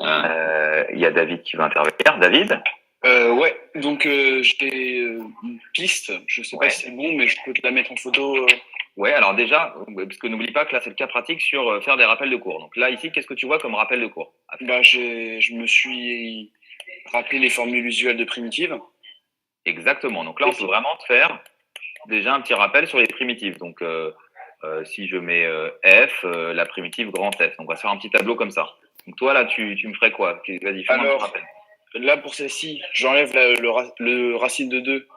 Il y a David qui va intervenir. David? Ouais, donc j'ai une piste, je sais pas si c'est bon, mais je peux te la mettre en photo. Ouais, alors déjà, parce que n'oublie pas que là c'est le cas pratique sur faire des rappels de cours. Donc là ici, qu'est-ce que tu vois comme rappel de cours? Je me suis rappelé les formules usuelles de primitives. Exactement. Donc là, on peut vraiment te faire déjà un petit rappel sur les primitives. Donc si je mets F, la primitive grand F. Donc on va se faire un petit tableau comme ça. Donc toi là, tu me ferais quoi? Vas-y, fais-moi un petit rappel. Là pour celle-ci, j'enlève le racine de 2.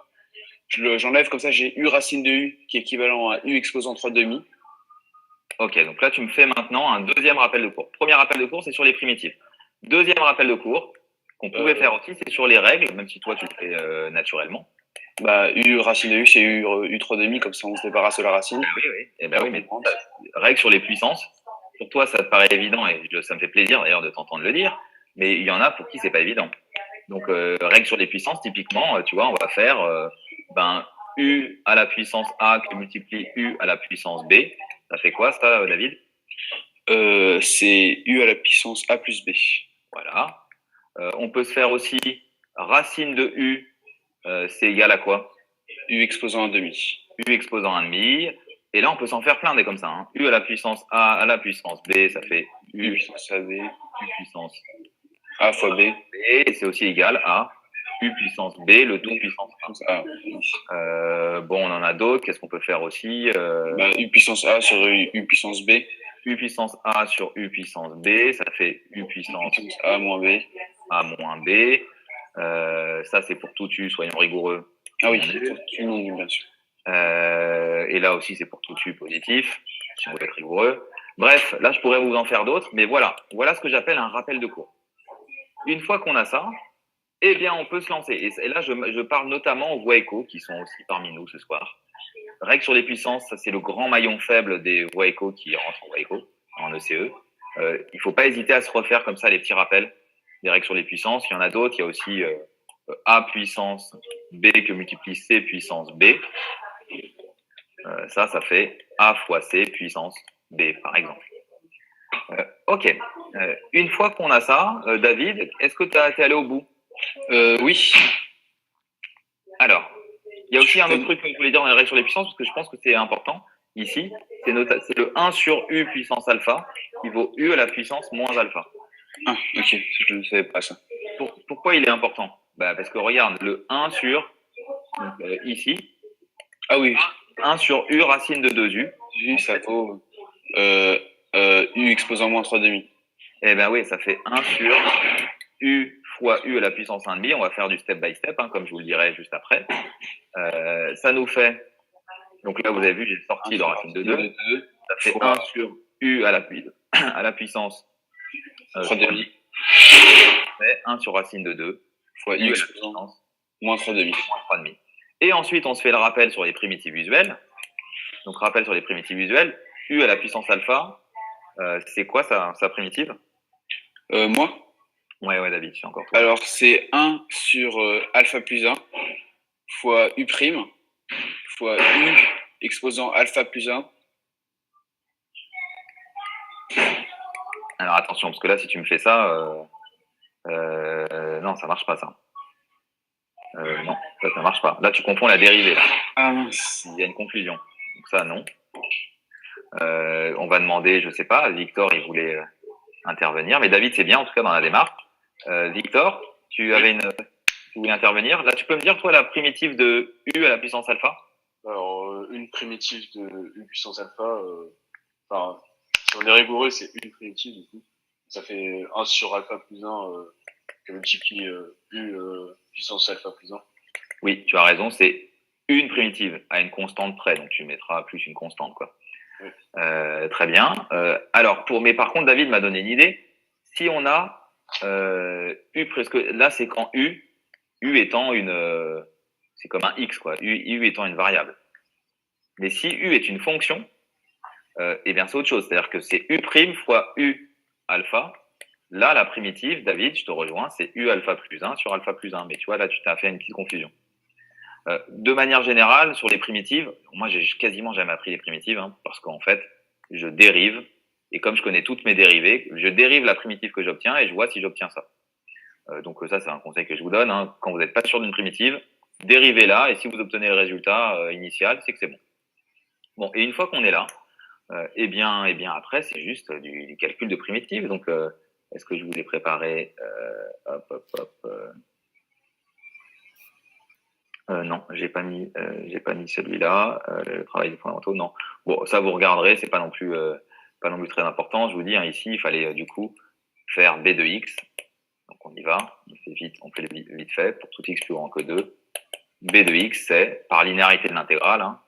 J'enlève comme ça, j'ai U racine de U qui est équivalent à U exposant 3 demi. Ok, donc là tu me fais maintenant un deuxième rappel de cours. Premier rappel de cours, c'est sur les primitives. Deuxième rappel de cours, qu'on pouvait faire aussi, c'est sur les règles, même si toi tu le fais naturellement. U racine de U, c'est U 3 demi, comme ça on se débarrasse de la racine. Oui, oui. Eh ben oui, mais règles sur les puissances. Pour toi, ça te paraît évident et ça me fait plaisir d'ailleurs de t'entendre le dire, mais il y en a pour qui c'est pas évident. Donc, règles sur les puissances, typiquement, tu vois, on va faire U à la puissance A qui multiplie U à la puissance B. Ça fait quoi, ça, David? C'est U à la puissance A plus B. Voilà. On peut se faire aussi racine de U, c'est égal à quoi? U exposant 1 demi. U exposant 1 demi. Et là, on peut s'en faire plein des comme ça. Hein. U à la puissance A à la puissance B, ça fait U puissance AB. U puissance A fois B. Et c'est aussi égal à U puissance B, le tout puissance A. Bon, on en a d'autres. Qu'est-ce qu'on peut faire aussi U puissance A sur U puissance B. U puissance A sur U puissance B, ça fait U puissance A moins B. A moins B. Ça, c'est pour tout U, soyons rigoureux. Ah oui, pour tout non nul, bien sûr. Et là aussi, c'est pour tout U positif, si on veut être rigoureux. Bref, là, je pourrais vous en faire d'autres, mais voilà. Voilà ce que j'appelle un rappel de cours. Une fois qu'on a ça, eh bien, on peut se lancer. Et là, je parle notamment aux voix écho qui sont aussi parmi nous ce soir. Règle sur les puissances, ça c'est le grand maillon faible des voix écho qui rentrent en voix écho, en ECE. Il ne faut pas hésiter à se refaire comme ça les petits rappels des règles sur les puissances. Il y en a d'autres. Il y a aussi A puissance B que multiplie C puissance B. Ça fait A fois C puissance B, par exemple. Ok. Une fois qu'on a ça, David, est-ce que tu es allé au bout? Oui. Alors, il y a aussi un autre truc que je voulais dire dans les règles sur les puissances, parce que je pense que c'est important. Ici, c'est le 1 sur U puissance alpha qui vaut U à la puissance moins alpha. Ah, ok, je ne savais pas ça. Pourquoi il est important? Parce que regarde, le 1 sur, ici, ah oui, 1 sur U racine de 2U. U, ça vaut U exposant moins 3 demi. Eh bien oui, ça fait 1 sur U fois U à la puissance 1 demi. On va faire du step by step, hein, comme je vous le dirai juste après. Ça nous fait, donc là vous avez vu, j'ai sorti le racine de 2. Ça fait 1 sur U à la puissance 3 demi. Ça fait 1 sur racine de 2 fois U exposant moins 3 demi. Et ensuite, on se fait le rappel sur les primitives usuelles. Donc, rappel sur les primitives usuelles. U à la puissance alpha, c'est quoi sa primitive? Moi? Ouais, David, je suis encore toi. Alors, c'est 1 sur alpha plus 1 fois U prime fois U exposant alpha plus 1. Alors, attention, parce que là, si tu me fais ça, non, ça marche pas, ça. Non, ça marche pas. Là, tu confonds la dérivée. Là. Ah mince. Il y a une confusion. Donc ça, non. On va demander, je sais pas, Victor, il voulait intervenir. Mais David, c'est bien, en tout cas, dans la démarche. Victor, tu voulais intervenir. Là, tu peux me dire, toi, la primitive de U à la puissance alpha? Alors, une primitive de U puissance alpha, si on est rigoureux, c'est une primitive, du coup. Ça fait 1 sur alpha plus 1 qui multiplie U puissance alpha plus 1. Oui, tu as raison, c'est une primitive à une constante près, donc tu mettras plus une constante, quoi. Oui. Très bien. Alors, mais par contre, David m'a donné une idée. Si on a U presque, là, c'est quand U étant c'est comme un X, quoi. U étant une variable. Mais si U est une fonction, eh bien, c'est autre chose. C'est-à-dire que c'est U' fois U alpha. Là, la primitive, David, je te rejoins, c'est U alpha plus 1 sur alpha plus 1. Mais tu vois, là, tu t'as fait une petite confusion. De manière générale, sur les primitives, moi, j'ai quasiment jamais appris les primitives, hein, parce qu'en fait, je dérive Et comme je connais toutes mes dérivées, je dérive la primitive que j'obtiens et je vois si j'obtiens ça. Donc ça, c'est un conseil que je vous donne. Hein. Quand vous n'êtes pas sûr d'une primitive, dérivez-la et si vous obtenez le résultat initial, c'est que c'est bon. Bon, et une fois qu'on est là, eh bien après, c'est juste du calcul de primitive. Donc, est-ce que je vous l'ai préparé non, j'ai pas mis celui-là. Le travail des fondamentaux, non. Bon, ça vous regarderez, c'est pas non plus très important. Je vous dis, hein, ici, il fallait du coup faire b de x. Donc on y va, on fait vite fait pour tout x plus grand que 2. B de x, c'est par linéarité de l'intégrale, hein,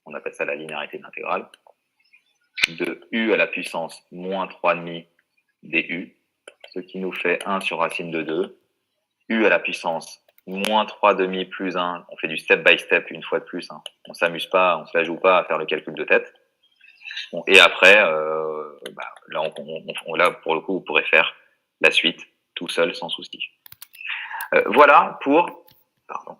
on appelle ça la linéarité de l'intégrale, de u à la puissance moins 3,5 du, ce qui nous fait 1 sur racine de 2, u à la puissance moins 3,5 plus 1, on fait du step by step une fois de plus, hein. On s'amuse pas, on se la joue pas à faire le calcul de tête. Bon, et après, là, pour le coup, vous pourrez faire la suite tout seul sans souci. Voilà pour... Pardon,